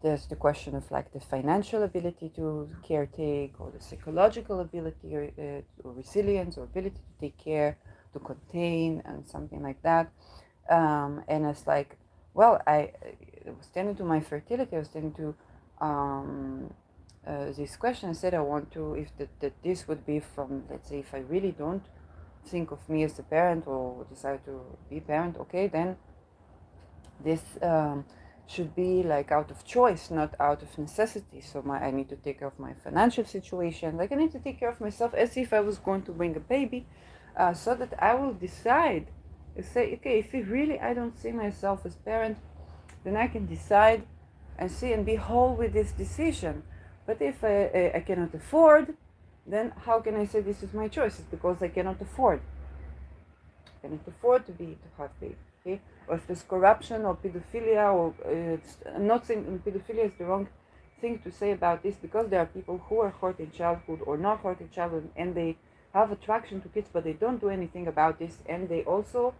there's the question of like the financial ability to caretake, or the psychological ability, or resilience, or ability to take care, to contain, and something like that. And it's like, well, I was tending to my fertility. I was tending to this question. I said I want to, if that this would be from, let's say, if I really don't think of me as a parent or decide to be a parent, okay, then this should be like out of choice, not out of necessity. So I need to take care of my financial situation. Like I need to take care of myself as if I was going to bring a baby, so that I will decide. Say, okay, if really I don't see myself as parent, then I can decide and see and be whole with this decision. But if I cannot afford, then how can I say this is my choice? It's because I cannot afford. I cannot afford to have baby. Okay? Or if there's corruption or pedophilia, or I'm not saying pedophilia is the wrong thing to say about this, because there are people who are hurt in childhood or not hurt in childhood, and they have attraction to kids, but they don't do anything about this, and they also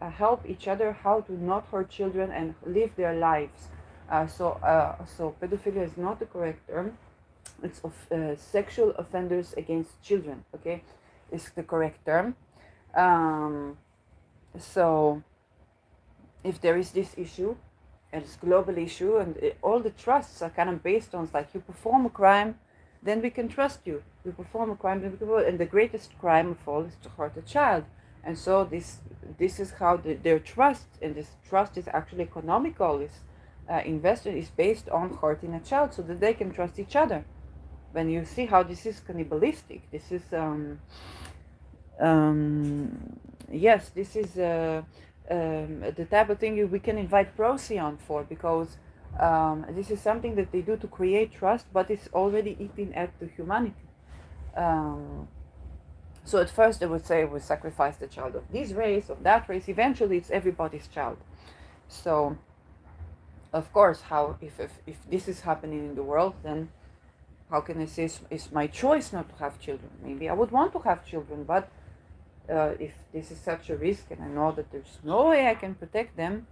help each other how to not hurt children and live their lives. So pedophilia is not the correct term. It's sexual offenders against children. Okay, is the correct term. So if there is this issue, and it's a global issue, and all the trusts are kind of based on, like, you perform a crime, then we can trust you. You perform a crime, then we can, and the greatest crime of all is to hurt a child. And so this is how their trust, and this trust is actually economical, is invested, is based on hurting a child, so that they can trust each other. When you see how this is cannibalistic, this is yes, this is the type of thing we can invite Procyon for, because this is something that they do to create trust, but it's already eating at the humanity. So at first they would say we sacrifice the child of this race, of that race. Eventually it's everybody's child. So of course, how if this is happening in the world, then how can I say it's my choice not to have children? Maybe I would want to have children, but if this is such a risk and I know that there's no way I can protect them,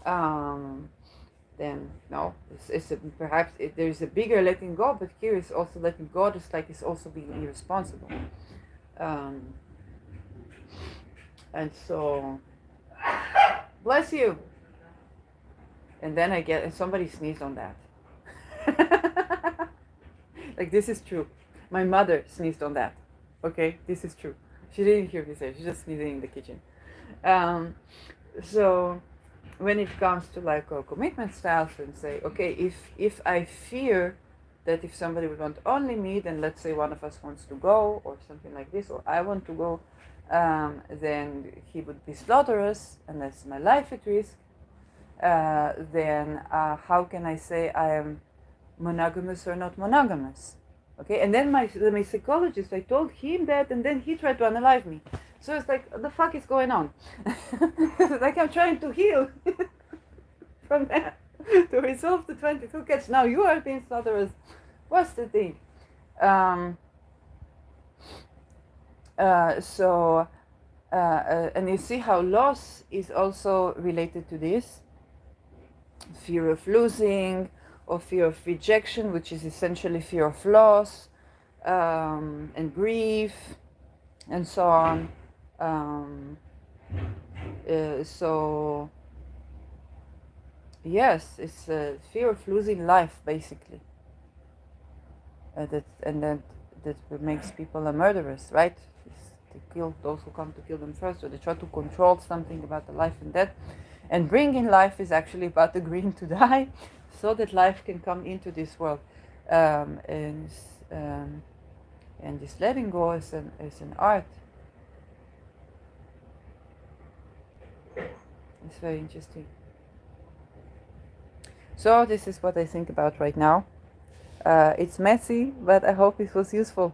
then no, perhaps there's a bigger letting go, but here is also letting go, just like it's also being irresponsible. And so, bless you. And then and somebody sneezed on that. Like, this is true. My mother sneezed on that. Okay, this is true. She didn't hear me say, she just sneezing in the kitchen. So when it comes to like commitment styles, and say, okay, if I fear that if somebody would want only me, then let's say one of us wants to go, or something like this, or I want to go, then he would be slaughterous, and that's my life at risk. Then how can I say I am monogamous or not monogamous? Okay, and then my psychologist, I told him that, and then he tried to unalive me. So it's like, what the fuck is going on? Like, I'm trying to heal from that, to resolve the 22 cats. Now you are being slaughterous. What's the thing? And you see how loss is also related to this. Fear of losing, or fear of rejection, which is essentially fear of loss, and grief, and so on. So yes, it's a fear of losing life, basically. That makes people a murderers, right? They kill those who come to kill them first, or they try to control something about the life and death. And bringing life is actually about agreeing to die, so that life can come into this world. And this letting go is an art. It's very interesting. So this is what I think about right now. It's messy, but I hope it was useful.